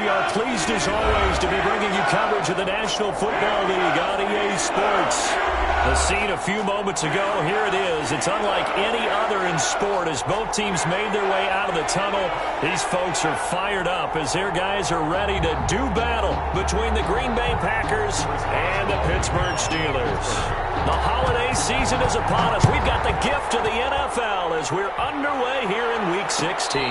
We are pleased as always to be bringing you coverage of the National Football League on EA Sports. The scene a few moments ago, here it is. It's unlike any other in sport as both teams made their way out of the tunnel. These folks are fired up as their guys are ready to do battle between the Green Bay Packers and the Pittsburgh Steelers. The holiday season is upon us. We've got the gift of the NFL as we're underway here in Week 16.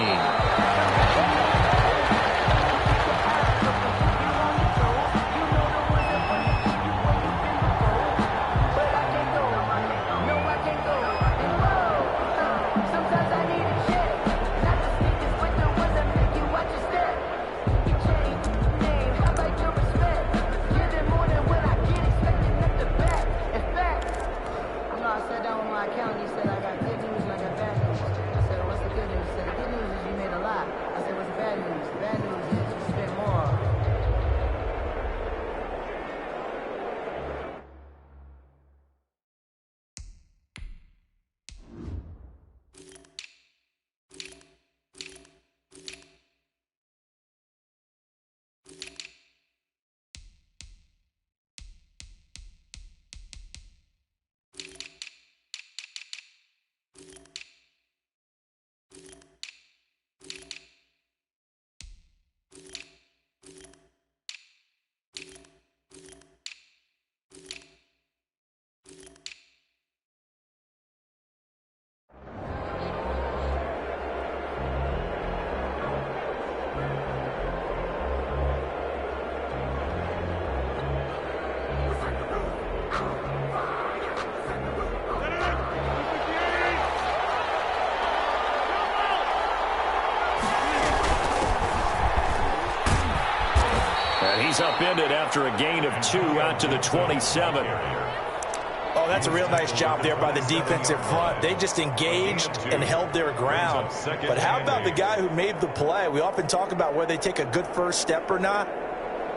He's upended after a gain of 2 out to the 27. Oh, that's a real nice job there by the defensive front. They just engaged and held their ground. But how about the guy who made the play? We often talk about whether they take a good first step or not.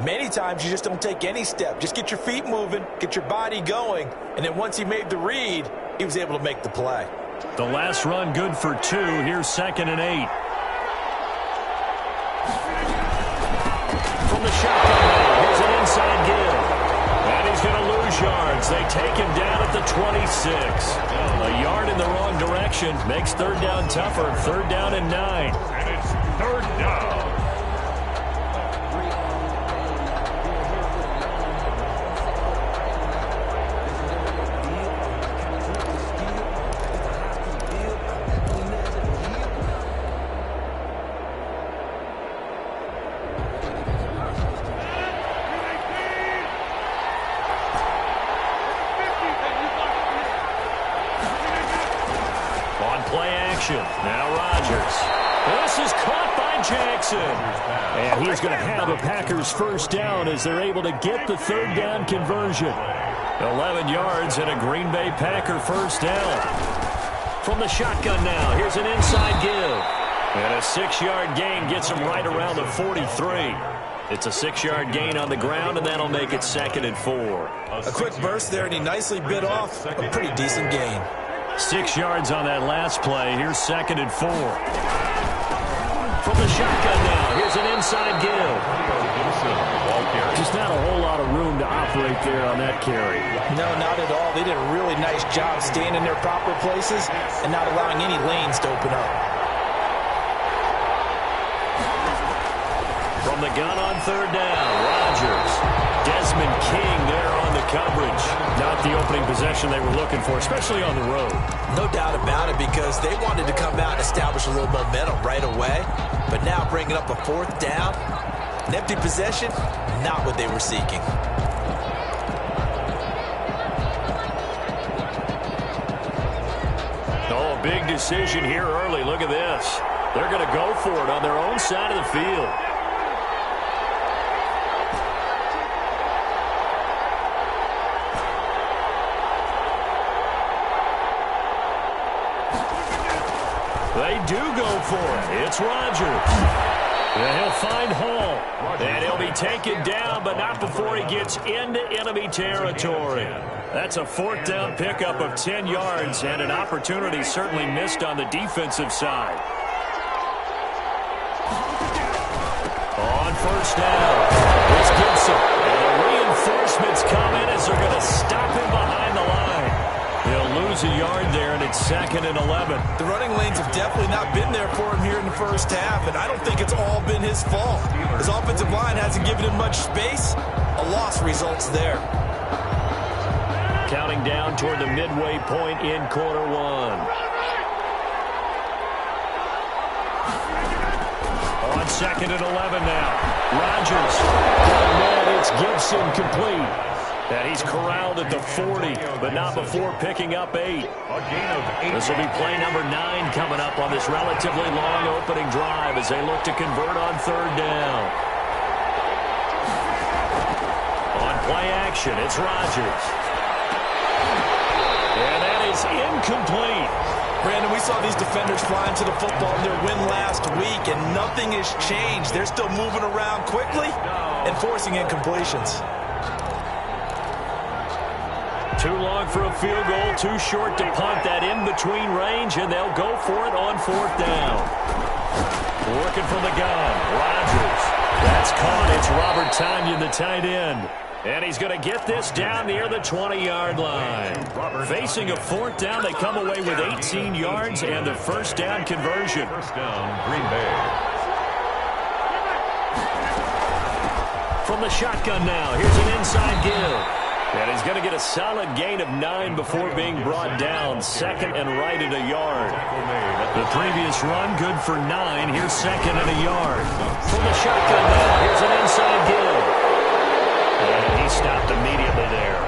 Many times you just don't take any step. Just get your feet moving, get your body going, and then once he made the read, he was able to make the play. The last run good for 2. Here's 2nd and 8. From the shotgun now, here's an inside give. And he's going to lose yards. They take him down at the 26. A yard in the wrong direction makes 3rd down tougher. 3rd down and 9. And it's 3rd down. Now Rodgers. This is caught by Jackson. And he's going to have a Packers first down as they're able to get the 3rd down conversion. 11 yards and a Green Bay Packer first down. From the shotgun now, here's an inside give. And a 6-yard gain gets him right around the 43. It's a 6-yard gain on the ground, and that'll make it 2nd and 4. A quick burst there, and he nicely bit off a pretty decent gain. 6 yards on that last play. Here's 2nd and 4. From the shotgun now, here's an inside give. Just not a whole lot of room to operate there on that carry. No, not at all. They did a really nice job staying in their proper places and not allowing any lanes to open up. From the gun on 3rd down, Rodgers. Desmond King there on the coverage. Not the opening possession they were looking for, especially on the road. No doubt about it, because they wanted to come out and establish a little momentum right away. But now bringing up a 4th down, an empty possession, not what they were seeking. Oh, big decision here early. Look at this. They're going to go for it on their own side of the field. They do go for it. It's Rodgers. And he'll find Hall. And he'll be taken down, but not before he gets into enemy territory. That's a 4th down pickup of 10 yards and an opportunity certainly missed on the defensive side. On first down. It's Gibson. And the reinforcements come in as they're going to stop him behind the line. He'll lose a yard there, and it's 2nd and 11. The running lanes have definitely not been there for him here in the first half, and I don't think it's all been his fault. His offensive line hasn't given him much space. A loss results there. Counting down toward the midway point in quarter one. On 2nd and 11 now. Rodgers. And it's Gibson complete. And he's corralled at the 40, but not before picking up 8. This will be play number 9 coming up on this relatively long opening drive as they look to convert on 3rd down. On play action, it's Rodgers. And that is incomplete. Brandon, we saw these defenders flying to the football in their win last week, and nothing has changed. They're still moving around quickly and forcing incompletions. Too long for a field goal, too short to punt that in-between range, and they'll go for it on 4th down. Working from the gun, Rodgers. That's caught. It's Robert Tonyan, the tight end. And he's going to get this down near the 20-yard line. Facing a 4th down, they come away with 18 yards and the first down conversion. First down, Green Bay. From the shotgun now, here's an inside give. And he's going to get a solid gain of 9 before being brought down. 2nd and right at a yard. The previous run, good for 9. Here's 2nd and a yard. From the shotgun now, here's an inside give. And he stopped immediately there.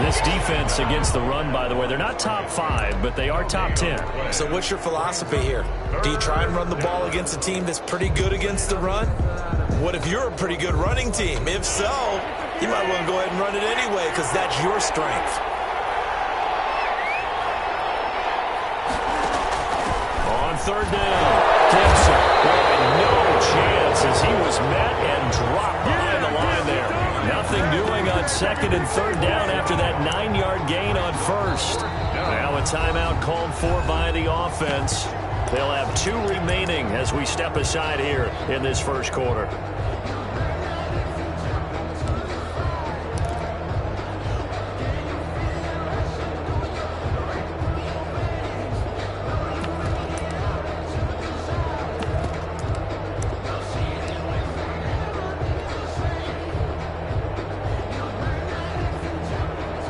This defense against the run, by the way, they're not top 5, but they are top 10. So what's your philosophy here? Do you try and run the ball against a team that's pretty good against the run? What if you're a pretty good running team? If so, you might want to go ahead and run it anyway because that's your strength. On 3rd down, Gibson. No chance as he was met and dropped behind the line there. Nothing doing on 2nd and 3rd down after that 9-yard gain on 1st. Now a timeout called for by the offense. They'll have 2 remaining as we step aside here in this first quarter.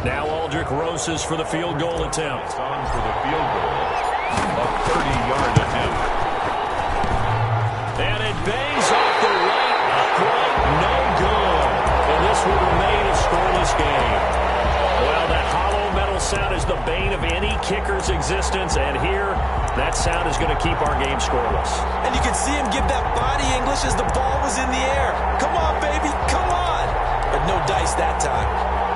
Now Aldrich Rosas for the field goal attempt. On for the field goal. A 30-yard attempt. And it bangs off the right upright. No good. And this will remain a scoreless game. Well, that hollow metal sound is the bane of any kicker's existence. And here, that sound is going to keep our game scoreless. And you can see him give that body English as the ball was in the air. Come on, baby, come on. But no dice that time.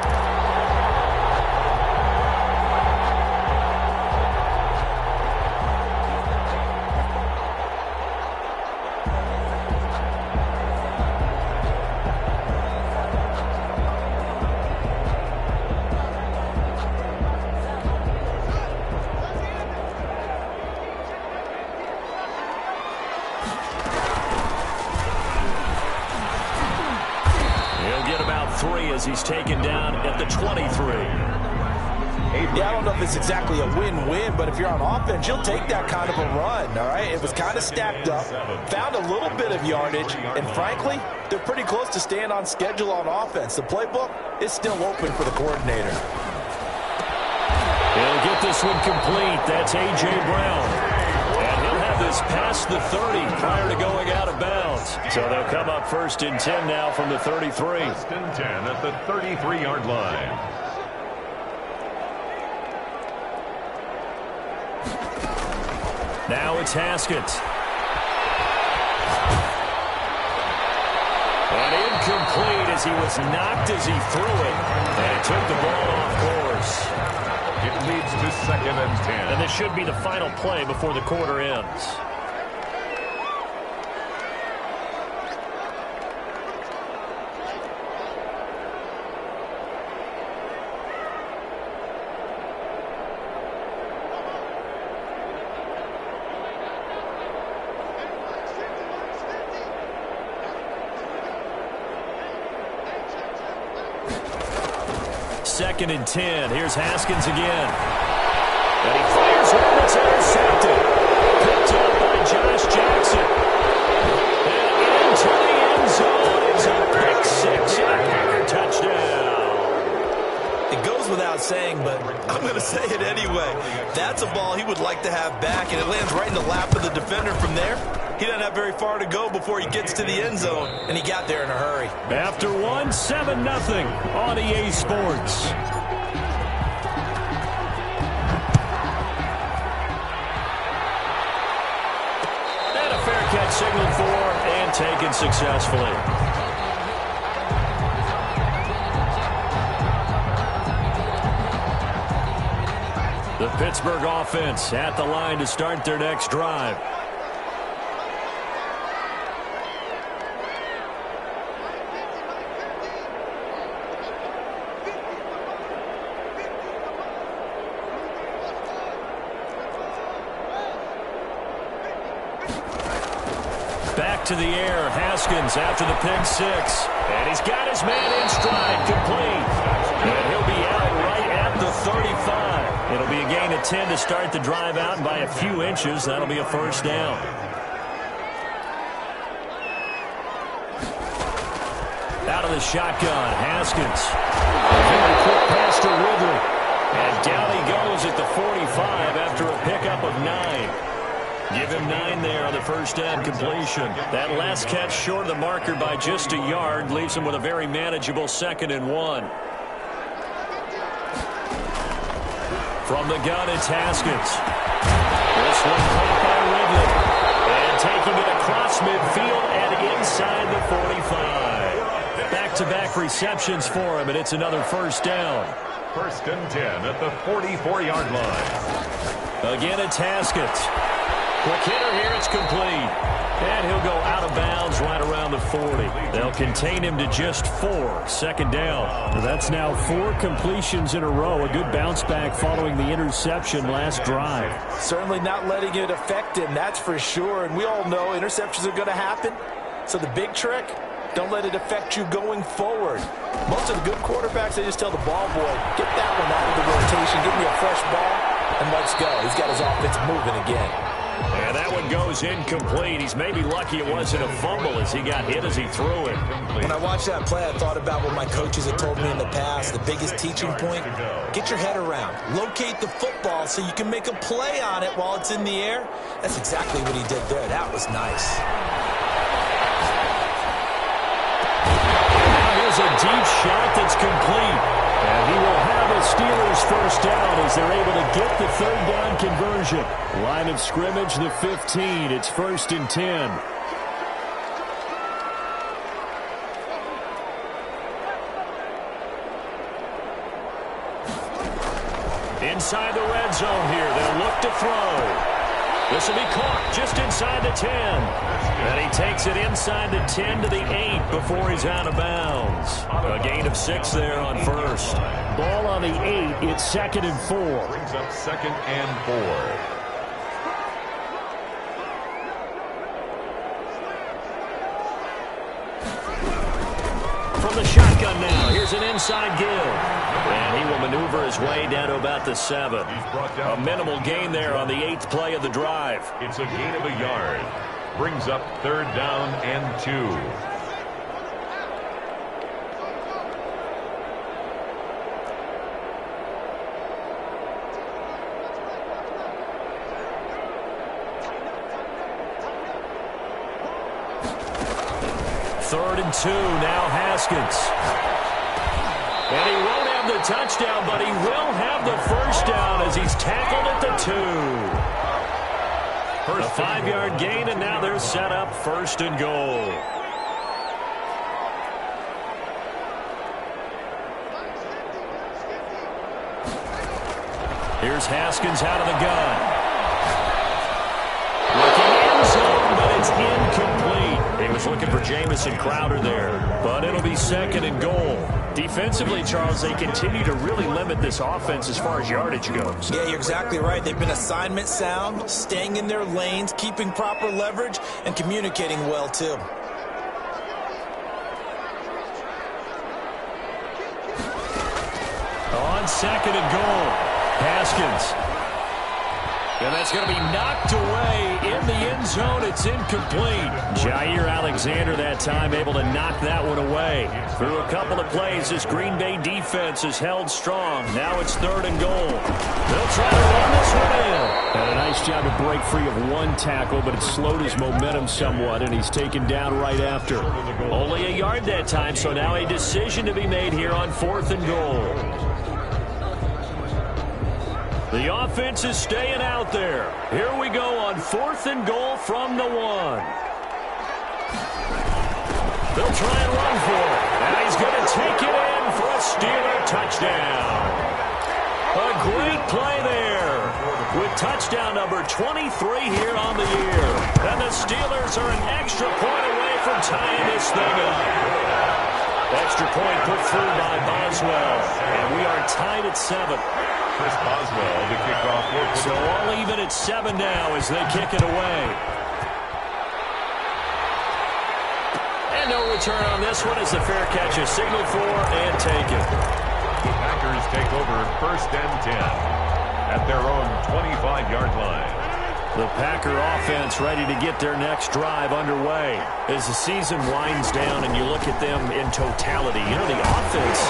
As he's taken down at the 23. Yeah, I don't know if it's exactly a win-win, but if you're on offense, you'll take that kind of a run, all right? It was kind of stacked up, found a little bit of yardage, and frankly, they're pretty close to staying on schedule on offense. The playbook is still open for the coordinator. He'll get this one complete. That's A.J. Brown. And he'll have this past the 30 prior to going out of bounds. So they'll come up 1st and 10 now from the 33. 1st and 10 at the 33-yard line. Now it's Haskett. And incomplete as he was knocked as he threw it. And he took the ball off course. It leads to 2nd and 10. And this should be the final play before the quarter ends. 2nd and 10. Here's Haskins again. And he fires one that's intercepted. Picked up by Josh Jackson. And into the end zone. It's a pick six and a Packer touchdown. It goes without saying, but I'm going to say it anyway. That's a ball he would like to have back, and it lands right in the lap of the defender from there. He doesn't have very far to go before he gets to the end zone, and he got there in a hurry. After one, 7-0 on EA Sports. And a fair catch signaled for and taken successfully. The Pittsburgh offense at the line to start their next drive. Back to the air, Haskins after the pick six. And he's got his man in stride, complete. And he'll be out right at the 35. It'll be a gain of 10 to start the drive out, and by a few inches, that'll be a first down. Out of the shotgun, Haskins. A very quick pass to Ridley. And down he goes at the 45 after a pickup of 9. Give him 9 there on the first down completion. That last catch short of the marker by just a yard leaves him with a very manageable 2nd and 1. From the gun, it's Haskins. This one caught by Ridley. And taking it across midfield and inside the 45. Back-to-back receptions for him, and it's another first down. 1st and 10 at the 44-yard line. Again, it's Haskins. Quick hitter here, it's complete. And he'll go out of bounds right around the 40. They'll contain him to just 4. 2nd down. Well, that's now 4 completions in a row. A good bounce back following the interception last drive. Certainly not letting it affect him, that's for sure. And we all know interceptions are going to happen. So the big trick, don't let it affect you going forward. Most of the good quarterbacks, they just tell the ball boy, get that one out of the rotation, give me a fresh ball, and let's go. He's got his offense moving again. And that one goes incomplete. He's maybe lucky it wasn't a fumble as he got hit as he threw it. When I watched that play, I thought about what my coaches had told me in the past. The biggest teaching point, get your head around. Locate the football so you can make a play on it while it's in the air. That's exactly what he did there. That was nice. Now here's a deep shot that's complete. And he will have a Steelers first down as they're able to get the 3rd down conversion. Line of scrimmage, the 15. It's 1st and 10. Inside the red zone here. They'll look to throw. This will be caught just inside the 10. And he takes it inside the 10 to the 8 before he's out of bounds. A gain of 6 there on first. Ball on the 8. It's 2nd and 4. Brings up 2nd and 4. From the shotgun now, here's an inside give. And he will maneuver his way down to about the 7. A minimal gain there on the 8th play of the drive. It's a gain of a yard. Brings up 3rd down and 2. Third and 2, now Haskins. And he won't have the touchdown, but he will have the first down as he's tackled at the 2. A 5-yard gain, and now they're set up 1st and goal. Here's Haskins out of the gun. Looking end zone, but it's incomplete. He was looking for Jamison Crowder there, but it'll be 2nd and goal. Defensively, Charles, they continue to really limit this offense as far as yardage goes. Yeah, you're exactly right. They've been assignment sound, staying in their lanes, keeping proper leverage, and communicating well, too. on second and goal. Haskins. And that's going to be knocked away in the end zone. It's incomplete. Jair Alexander that time able to knock that one away. Through a couple of plays, this Green Bay defense is held strong. Now it's third and goal. They'll try to run this one in. And a nice job to break free of one tackle, but it slowed his momentum somewhat, and he's taken down right after. Only a yard that time, so now a decision to be made here on fourth and goal. The offense is staying out there. Here we go on fourth and goal from the 1. They'll try and run for it. And he's going to take it in for a Steeler touchdown. A great play there with touchdown number 23 here on the year. And the Steelers are an extra point away from tying this thing up. Extra point put through by Boswell. And we are tied at 7. Chris Boswell to kick off. So all even at 7 now as they kick it away. And no return on this one as the fair catch is signaled for and taken. The Packers take over first and 10 at their own 25-yard line. The Packer offense ready to get their next drive underway. As the season winds down and you look at them in totality, you know, the offense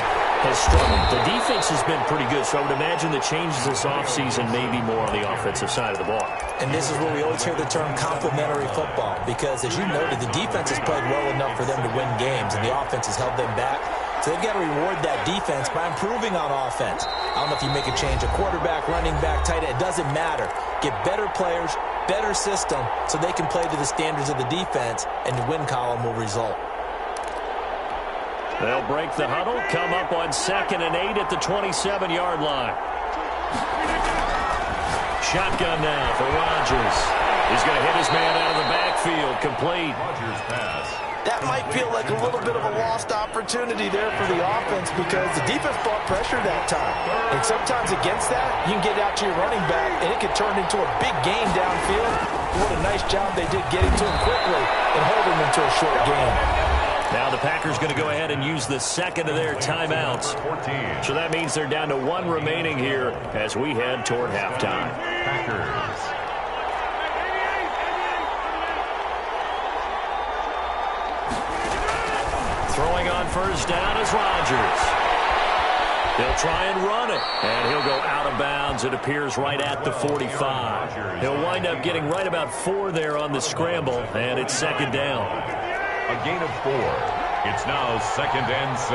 has struggled. The defense has been pretty good, so I would imagine the changes this offseason may be more on the offensive side of the ball. And this is where we always hear the term complementary football, because as you noted, the defense has played well enough for them to win games, and the offense has held them back. So they've got to reward that defense by improving on offense. I don't know if you make a change, a quarterback, running back, tight end, it doesn't matter. Get better players, better system, so they can play to the standards of the defense, and the win column will result. They'll break the huddle, come up on 2nd and 8 at the 27-yard line. Shotgun now for Rodgers. He's going to hit his man out of the backfield, complete. Rodgers pass. That might feel like a little bit of a lost opportunity there for the offense because the defense brought pressure that time. And sometimes against that, you can get out to your running back, and it can turn into a big gain downfield. What a nice job they did getting to him quickly and holding him to a short gain. Now the Packers going to go ahead and use the second of their timeouts. 14. So that means they're down to 1 remaining here as we head toward halftime. Packers. Throwing on first down is Rodgers. He'll try and run it, and he'll go out of bounds. It appears right at the 45. He'll wind up getting right about 4 there on the scramble, and it's second down. A gain of 4. It's now 2nd and 6.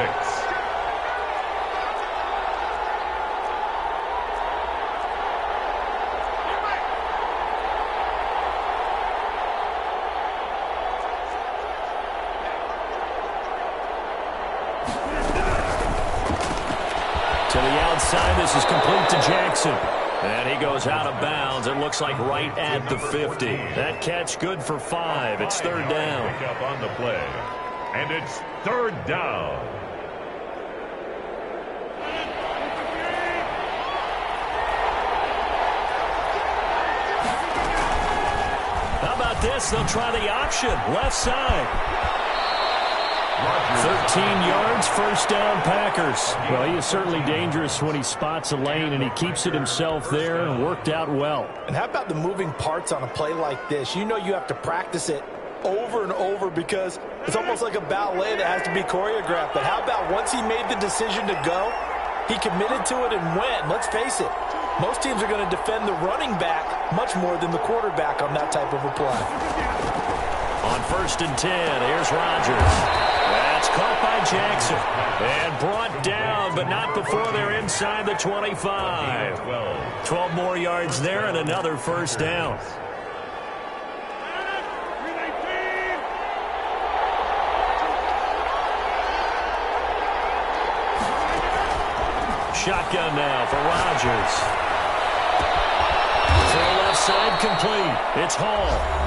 To the outside, this is complete to Jackson. And he goes out of bounds. It looks like right at the 50. That catch good for 5. It's third down. Pick up on the play. And it's third down. How about this? They'll try the option. Left side. 13 yards, first down, Packers. Well, he is certainly dangerous when he spots a lane, and he keeps it himself there and worked out well. And how about the moving parts on a play like this? You know you have to practice it over and over because it's almost like a ballet that has to be choreographed. But how about once he made the decision to go, he committed to it and went. Let's face it, most teams are going to defend the running back much more than the quarterback on that type of a play. On 1st and 10, here's Rodgers. That's caught by Jackson and brought down, but not before they're inside the 25. 12 more yards there and another first down. Shotgun now for Rodgers. To the left side, complete. It's Hall.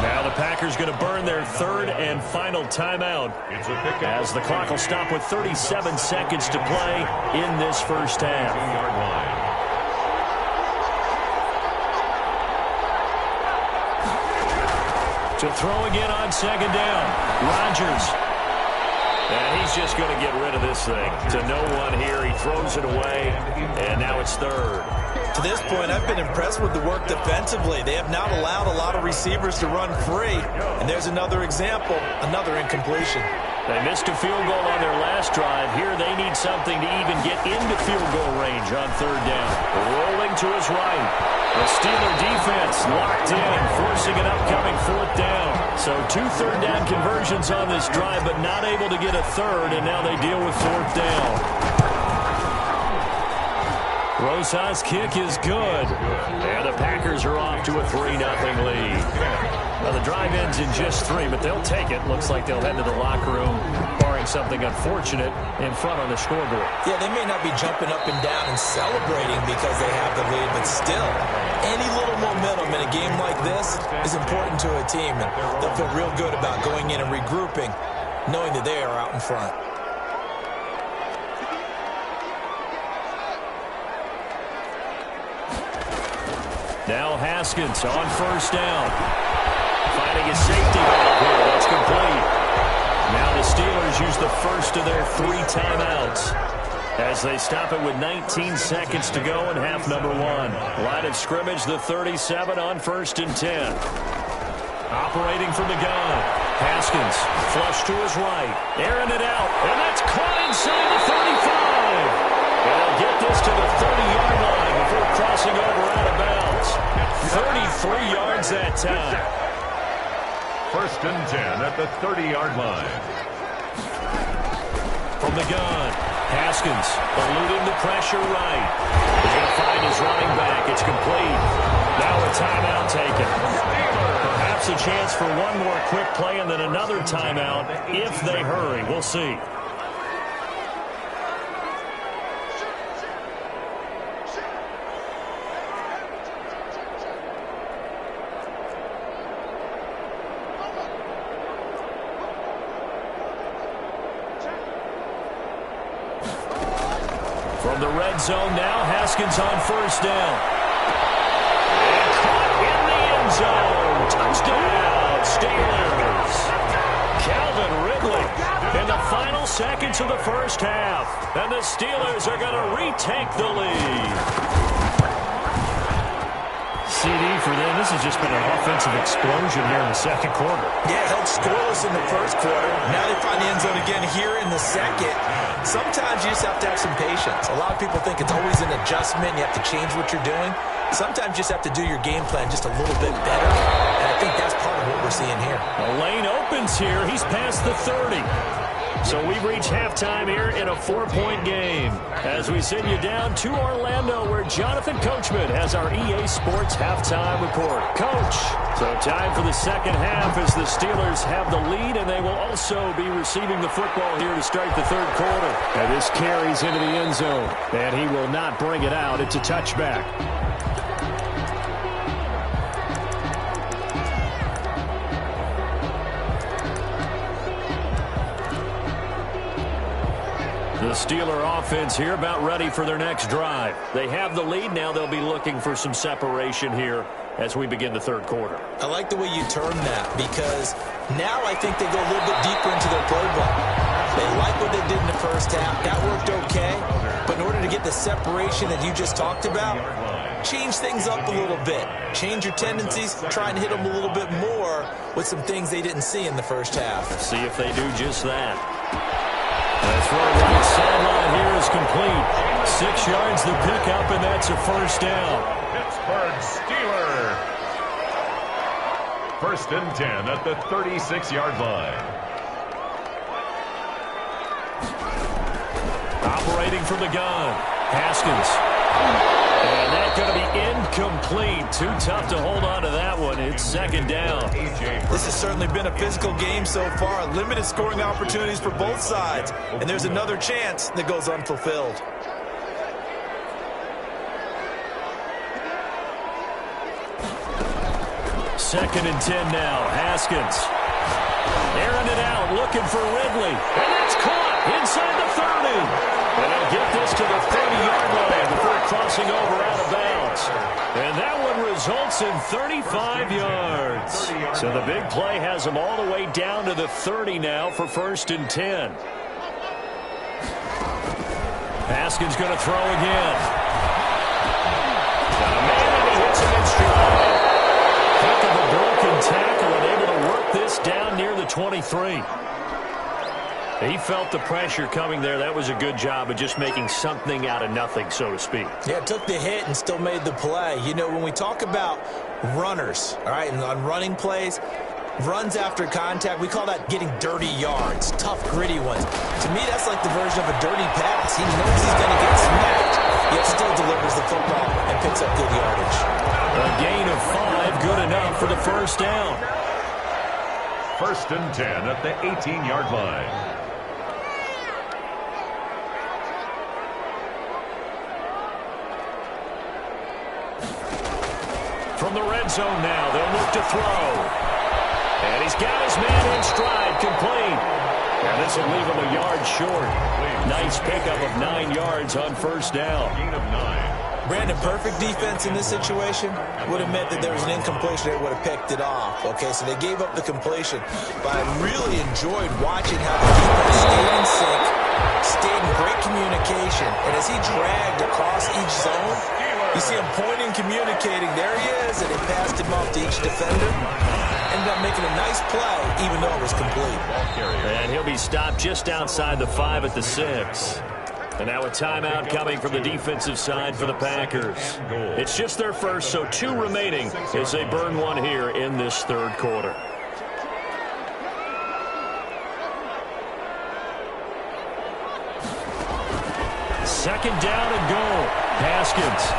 Now the Packers going to burn their 3rd and final timeout as the clock will stop with 37 seconds to play in this first half. To throw again on 2nd down. Rodgers. And he's just going to get rid of this thing. To no one here, he throws it away, and now it's third. To this point, I've been impressed with the work defensively. They have not allowed a lot of receivers to run free. And there's another example, another incompletion. They missed a field goal on their last drive. Here they need something to even get into field goal range on third down. Rolling to his right. The Steeler defense locked in, forcing an upcoming fourth down. So 2 third-down conversions on this drive, but not able to get a third, and now they deal with fourth down. Rosas' kick is good. And the Packers are off to a 3-0 lead. Well, the drive ends in just 3, but they'll take it. Looks like they'll head to the locker room, barring something unfortunate in front on the scoreboard. Yeah, they may not be jumping up and down and celebrating because they have the lead, but still, any little momentum in a game like this is important to a team, and they'll feel real good about going in and regrouping, knowing that they are out in front. Now Haskins on first down. Finding a safety valve here. That's complete. Now the Steelers use the first of their 3 timeouts as they stop it with 19 seconds to go in half number 1. Line of scrimmage, the 37 on 1st and 10. Operating from the gun. Haskins flush to his right. Airing it out. And that's caught inside the 35. And they'll get this to the 30-yard line before crossing over out of bounds. 33 yards that time. 1st and 10 at the 30-yard line. From the gun, Haskins eluding the pressure right. He's going to find his running back. It's complete. Now a timeout taken. Perhaps a chance for one more quick play and then another timeout if they hurry. We'll see. From the red zone now, Haskins on first down. And caught in the end zone. Touchdown, Steelers. Calvin Ridley in the final seconds of the first half. And the Steelers are going to retake the lead. CD for them. This has just been an offensive explosion here in the second quarter. Yeah, held scoreless in the first quarter. Now they find the end zone again here in the second. Sometimes you just have to have some patience. A lot of people think it's always an adjustment. You have to change what you're doing. Sometimes you just have to do your game plan just a little bit better. And I think that's part of what we're seeing here. The lane opens here. He's past the 30. So we've reached halftime here in a 4-point game as we send you down to Orlando where Jonathan Coachman has our EA Sports halftime report. Coach, so time for the second half as the Steelers have the lead and they will also be receiving the football here to start the third quarter. And this carries into the end zone and he will not bring it out. It's a touchback. The Steeler offense here about ready for their next drive. They have the lead. Now they'll be looking for some separation here as we begin the third quarter. I like the way you term that because now I think they go a little bit deeper into their playbook. They like what they did in the first half. That worked okay. But in order to get the separation that you just talked about, change things up a little bit. Change your tendencies. Try and hit them a little bit more with some things they didn't see in the first half. See if they do just that. That's right. Right sideline here is complete. 6 yards the pickup, and that's a first down. Pittsburgh Steelers. 1st and 10 at the 36-yard line. Operating from the gun. Haskins. And that's going to be incomplete. Too tough to hold on to that one. It's second down. This has certainly been a physical game so far. Limited scoring opportunities for both sides. And there's another chance that goes unfulfilled. Second and 10 now. Haskins. Airing it out, looking for Ridley. And that's caught inside the 30. And they'll get this to the 30-yard line before crossing over out of bounds. And that one results in 35 yards. So the big play has them all the way down to the 30 now for 1st and 10. Haskins going to throw again. Got a man and he hits him in stride. Pick of a broken tackle and able to work this down near the 23. He felt the pressure coming there. That was a good job of just making something out of nothing, so to speak. Yeah, took the hit and still made the play. You know, when we talk about runners, all right, and on running plays, runs after contact, we call that getting dirty yards, tough, gritty ones. To me, that's like the version of a dirty pass. He knows he's going to get smacked, yet still delivers the football and picks up good yardage. A gain of 5, good enough for the 1st down. 1st and 10 at the 18-yard line. From the red zone now, they'll look to throw. And he's got his man in stride, complete. And this will leave him a yard short. Nice pickup of 9 yards on 1st down. Gain of 9. Brandon, perfect defense in this situation would have meant that there was an incompletion. They would have picked it off. Okay, so they gave up the completion. But I really enjoyed watching how the defense stayed in sync, stayed in great communication. And as he dragged across each zone, you see him pointing, communicating. There he is, and he passed him off to each defender. Ended up making a nice play, even though it was complete. And he'll be stopped just outside the 5 at the 6. And now a timeout coming from the defensive side for the Packers. It's just their first, so 2 remaining as they burn one here in this 3rd quarter. Second down and goal. Haskins.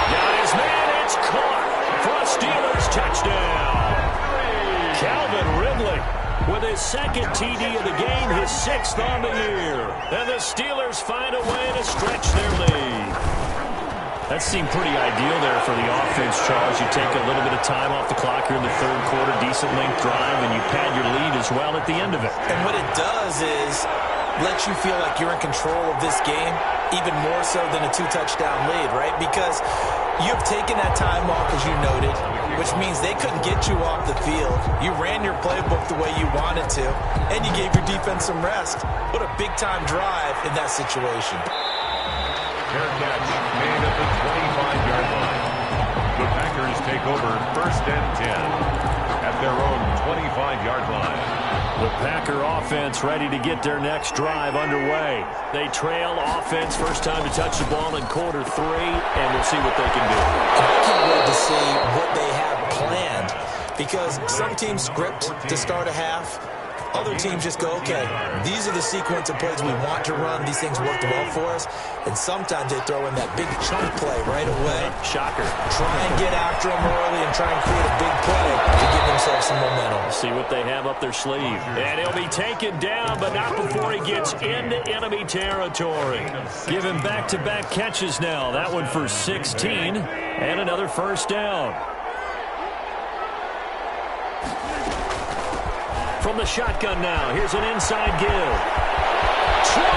Got his man, it's caught for a Steelers touchdown. Calvin Ridley with his 2nd TD of the game, his 6th on the year. And the Steelers find a way to stretch their lead. That seemed pretty ideal there for the offense, Charles. You take a little bit of time off the clock here in the 3rd quarter, decent length drive, and you pad your lead as well at the end of it. And what it does is let you feel like you're in control of this game, even more so than a 2-touchdown lead, right? Because you've taken that time off, as you noted, which means they couldn't get you off the field. You ran your playbook the way you wanted to, and you gave your defense some rest. What a big-time drive in that situation. Fair catch made at the 25-yard line. The Packers take over 1st and 10 at their own 25-yard line. The Packer offense ready to get their next drive underway. They trail offense, first time to touch the ball in quarter 3, and we'll see what they can do. I can't wait to see what they have planned, because some teams script to start a half. Other teams just go, okay, these are the sequence of plays we want to run. These things worked well for us. And sometimes they throw in that big chunk play right away. Shocker. Try and get after them early and try and create a big play to give themselves some momentum. See what they have up their sleeve. And he'll be taken down, but not before he gets into enemy territory. Give him back-to-back catches now. That one for 16 and another 1st down. From the shotgun now, here's an inside give. 20!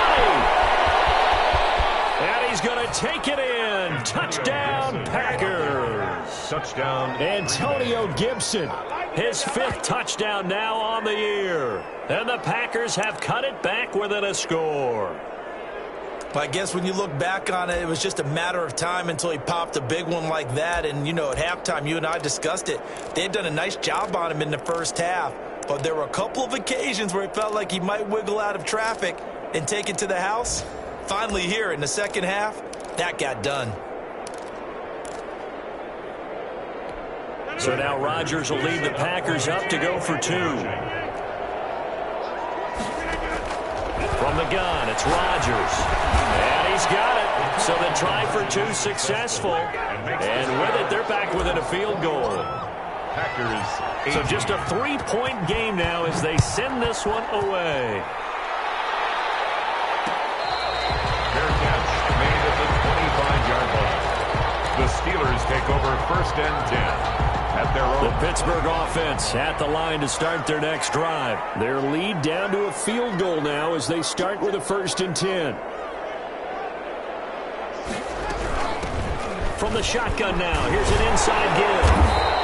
And he's going to take it in. Touchdown, Packers. Touchdown. Antonio Gibson, his 5th touchdown now on the year. And the Packers have cut it back within a score. I guess when you look back on it, it was just a matter of time until he popped a big one like that. And, you know, at halftime, you and I discussed it. They had done a nice job on him in the 1st half. But there were a couple of occasions where it felt like he might wiggle out of traffic and take it to the house. Finally here in the 2nd half, that got done. So now Rodgers will lead the Packers up to go for 2. From the gun, it's Rodgers. And he's got it. So the try for 2 successful. And with it, they're back within a field goal. Packers. So just a 3-point game now as they send this one away. Fair catch made at the 25-yard line. The Steelers take over 1st and 10. at their own. The Pittsburgh offense at the line to start their next drive. Their lead down to a field goal now as they start with a 1st and 10. From the shotgun now, here's an inside give.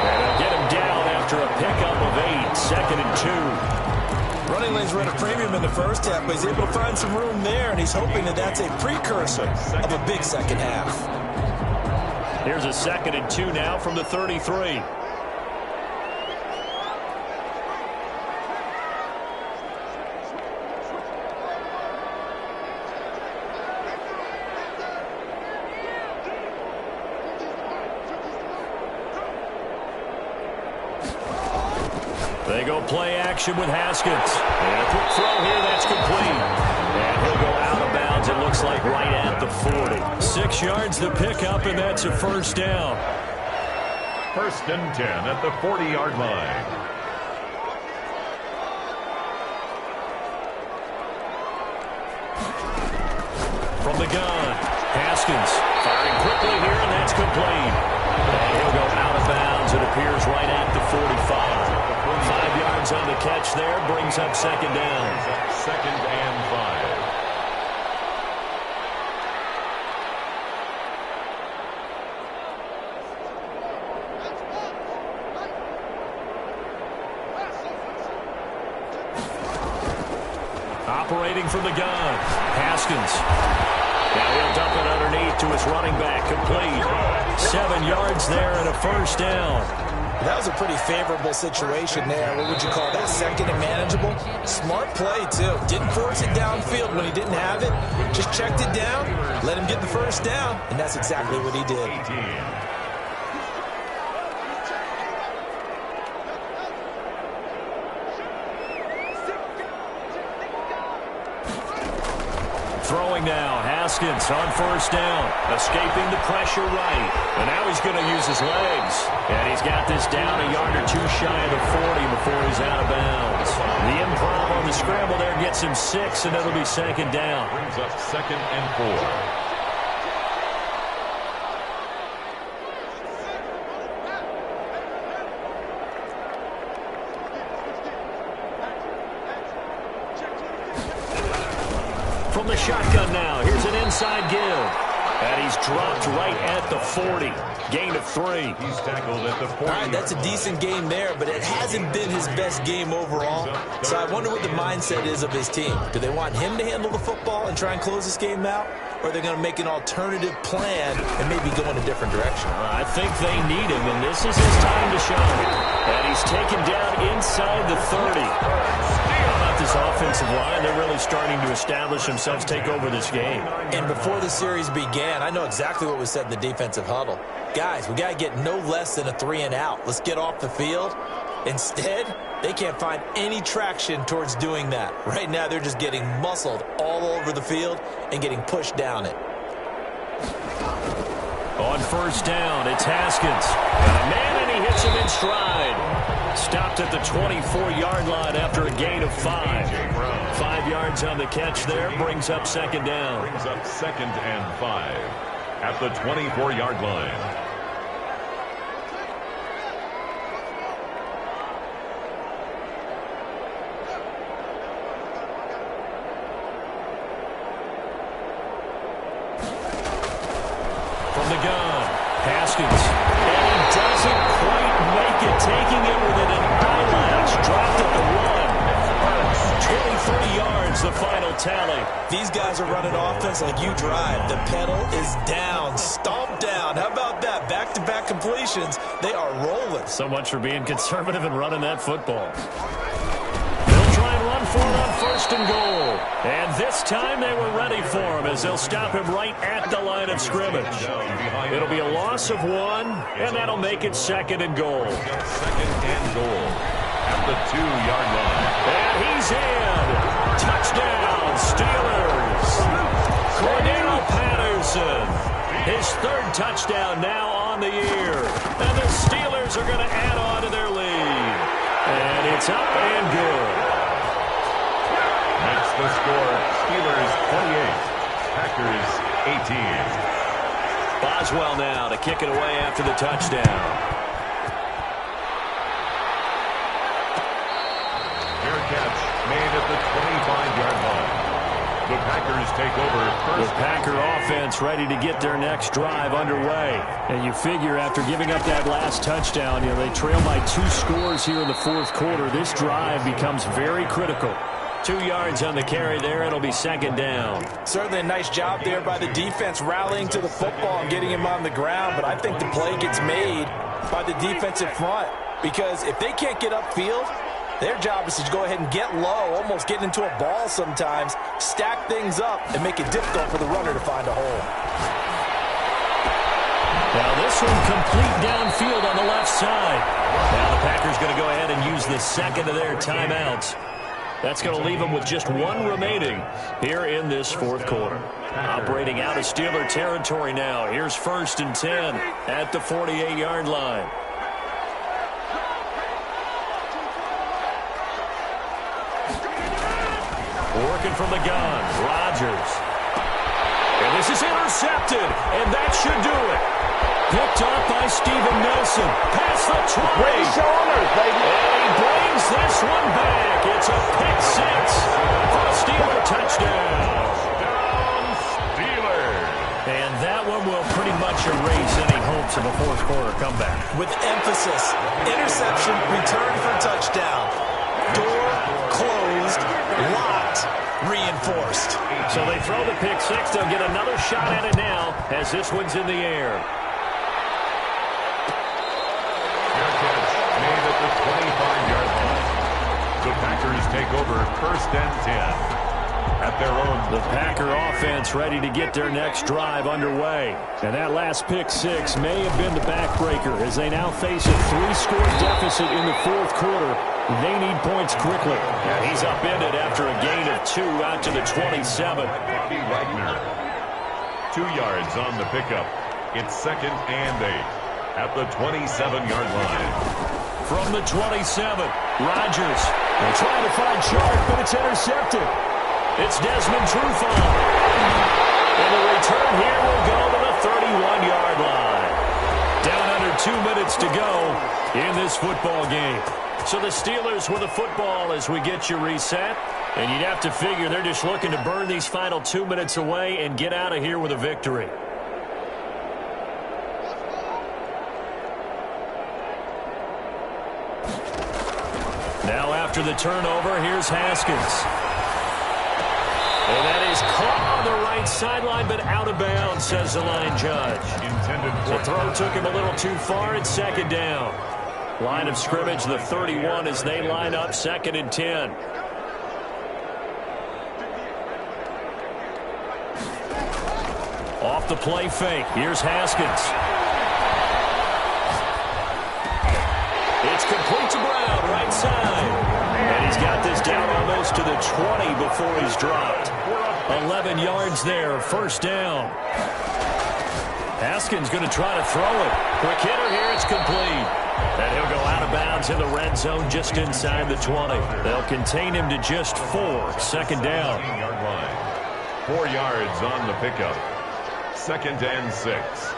And they'll get him down after a pickup of 8, 2nd and 2. Running lanes were at a premium in the first half, but he's able to find some room there, and he's hoping that that's a precursor of a big second half. Here's a 2nd and 2 now from the 33. They go play action with Haskins. And a quick throw here, that's complete. And he'll go out of bounds, it looks like right at the 40. 6 yards the pickup, and that's a 1st down. 1st and 10 at the 40-yard line. From the gun, Haskins firing quickly here, and that's complete. And he'll go out of bounds, it appears right at the 45. 5 yards on the catch there, brings up 2nd down. 2nd and 5. Operating from the gun, Haskins. Now he'll dump it underneath to his running back, complete. 7 yards there and a 1st down. That was a pretty favorable situation there. What would you call that? 2nd and manageable? Smart play, too. Didn't force it downfield when he didn't have it. Just checked it down, let him get the 1st down, and that's exactly what he did. 18. Throwing now, Haskins on 1st down, escaping the pressure right. And now he's going to use his legs. And he's got this down a yard or 2 shy of the 40 before he's out of bounds. The improv on the scramble there gets him 6, and it'll be 2nd down. Brings up 2nd and 4. From the shotgun now, here's an inside give. And he's dropped right at the 40. Gain of 3. He's tackled at the 40. All right, that's a decent game there, but it hasn't been his best game overall. So I wonder what the mindset is of his team. Do they want him to handle the football and try and close this game out? Or are they going to make an alternative plan and maybe go in a different direction? I think they need him, and this is his time to shine. And he's taken down inside the 30. How about this offensive line? They're really starting to establish themselves, take over this game. And before the series began, I know exactly what was said in the defensive huddle. Guys, we got to get no less than a 3 and out. Let's get off the field. Instead, they can't find any traction towards doing that. Right now, they're just getting muscled all over the field and getting pushed down it. On 1st down, it's Haskins. Got a man, and he hits him in stride. Stopped at the 24-yard line after a gain of 5. 5 yards on the catch there, brings up 2nd down. Brings up 2nd and 5 at the 24-yard line. From the gun, Haskins. And he doesn't quite make it, taking it within an eyelash. Dropped at the 1. 23 yards, the final tally. These guys are running offense like you drive. The pedal is down, stomped down. How about that? Back-to-back completions. They are rolling. So much for being conservative and running that football. They'll try and run for it on 1st and goal. And this time they were ready for him as they'll stop him right at the line of scrimmage. It'll be a loss of 1, and that'll make it 2nd and goal. 2nd and goal at the 2-yard line. And he's in. Touchdown, Steelers. Cordero Patterson. His 3rd touchdown now on the year. And the Steelers are going to add on to their lead. And it's up and good. That's the score. Steelers 28, Packers 18. Boswell now to kick it away after the touchdown. the 25-yard line. The Packers take over The Packer offense ready to get their next drive underway. And you figure after giving up that last touchdown, they trail by 2 scores here in the fourth quarter. This drive becomes very critical. 2 yards on the carry there. It'll be second down. Certainly a nice job there by the defense rallying to the football and getting him on the ground. But I think the play gets made by the defensive front. Because if they can't get upfield, their job is to go ahead and get low, almost get into a ball sometimes, stack things up, and make it difficult for the runner to find a hole. Now this one complete downfield on the left side. Now the Packers going to go ahead and use the second of their timeouts. That's going to leave them with just 1 remaining here in this fourth quarter. Operating out of Steeler territory now. Here's 1st and 10 at the 48-yard line. Working from the gun, Rodgers. And this is intercepted, and that should do it. Picked up by Steven Nelson. Past the 20. Great shoulders, baby. And he brings this one back. It's a pick 6 for a Steeler touchdown. Touchdown, Steelers. And that one will pretty much erase any hopes of a fourth quarter comeback. With emphasis, interception, return for touchdown. Door closed, locked, reinforced. So they throw the pick 6. They'll get another shot at it now as this one's in the air. Fair catch made at the 25-yard line. The Packers take over 1st and 10 at their own. The Packer offense ready to get their next drive underway. And that last pick 6 may have been the backbreaker as they now face a 3-score deficit in the fourth quarter. They need points quickly. And he's upended after a gain of 2 out to the 27. Wagner. 2 yards on the pickup. It's 2nd and 8 at the 27-yard line. From the 27, Rodgers. They're trying to find Sharp, but it's intercepted. It's Desmond Trufant. And the return here will go to the 31-yard line. Down under 2 minutes to go in this football game. So the Steelers with the football as we get you reset. And you'd have to figure they're just looking to burn these final 2 minutes away and get out of here with a victory. Now after the turnover, here's Haskins. And that is caught on the right sideline, but out of bounds, says the line judge. The throw took him a little too far. It's second down. Line of scrimmage, the 31, as they line up 2nd and 10. Off the play fake. Here's Haskins. It's complete to Brown, right side. And he's got this down almost to the 20 before he's dropped. 11 yards there, 1st down. Haskins going to try to throw it. Quick hitter here, it's complete. And he'll go out of bounds in the red zone just inside the 20. They'll contain him to just 4, 2nd down. 4 yards on the pickup. 2nd and 6.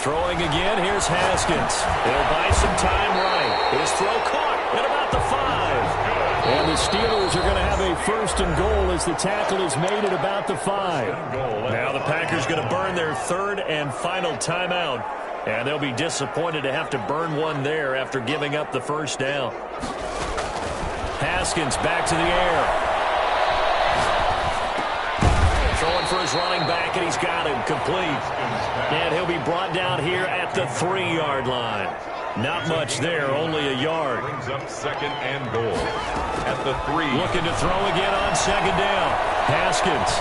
Throwing again, here's Haskins. He'll buy some time right. His throw caught at about the 5. And the Steelers are going to have a 1st and goal as the tackle is made at about the 5. Now the Packers going to burn their 3rd and final timeout. And they'll be disappointed to have to burn one there after giving up the 1st down. Haskins back to the air. Throwing for his running back, and he's got him complete. And he'll be brought down here at the 3-yard line. Not much there, only a yard. Brings up 2nd and goal at the 3. Looking to throw again on 2nd down. Haskins.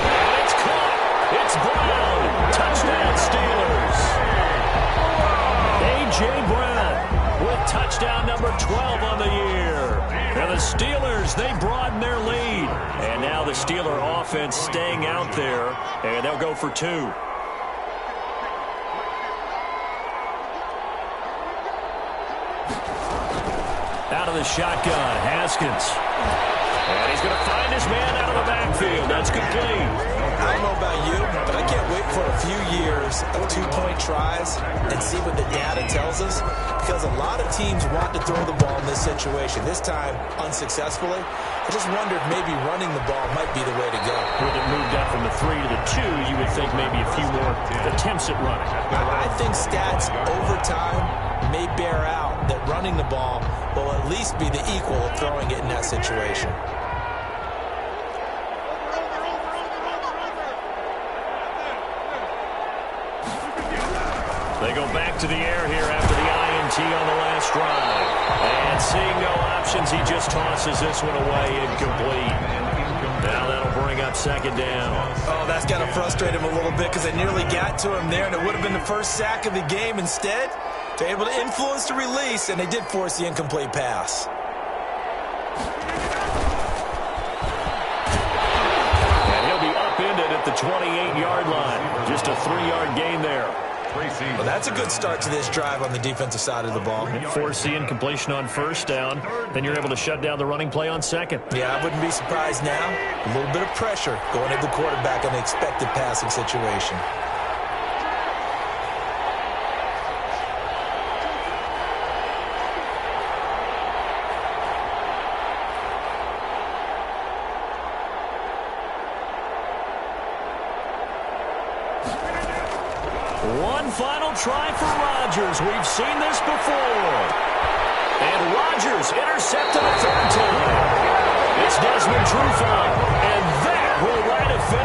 And it's caught. It's Brown. Touchdown, Steelers. A.J. Brown with touchdown number 12 on the year. And the Steelers, they broaden their lead. And now the Steeler offense staying out there, and they'll go for 2. Out of the shotgun, Haskins. And he's going to find his man out of the backfield. That's complete. I don't know about you, but I can't wait for a few years of two-point tries and see what the data tells us, because a lot of teams want to throw the ball in this situation. This time, unsuccessfully. I just wonder if maybe running the ball might be the way to go. With it moved up from the 3 to the 2, you would think maybe a few more attempts at running. I think stats over time may bear out that running the ball will at least be the equal of throwing it in that situation. They go back to the air here after the INT on the last drive. And seeing no options, he just tosses this one away, incomplete. Now that'll bring up second down. Oh, that's got to frustrate him a little bit because they nearly got to him there, and it would have been the first sack of the game. Instead, they're able to influence the release, and they did force the incomplete pass. And he'll be upended at the 28-yard line. Just a 3-yard gain there. Well, that's a good start to this drive on the defensive side of the ball. Force the incompletion on first down. Then you're able to shut down the running play on second. Yeah, I wouldn't be surprised now. A little bit of pressure going at the quarterback in the expected passing situation. One final try for Rodgers. We've seen this before. And Rodgers intercepted a third time. It's Desmond Trufant. And that will write a finish.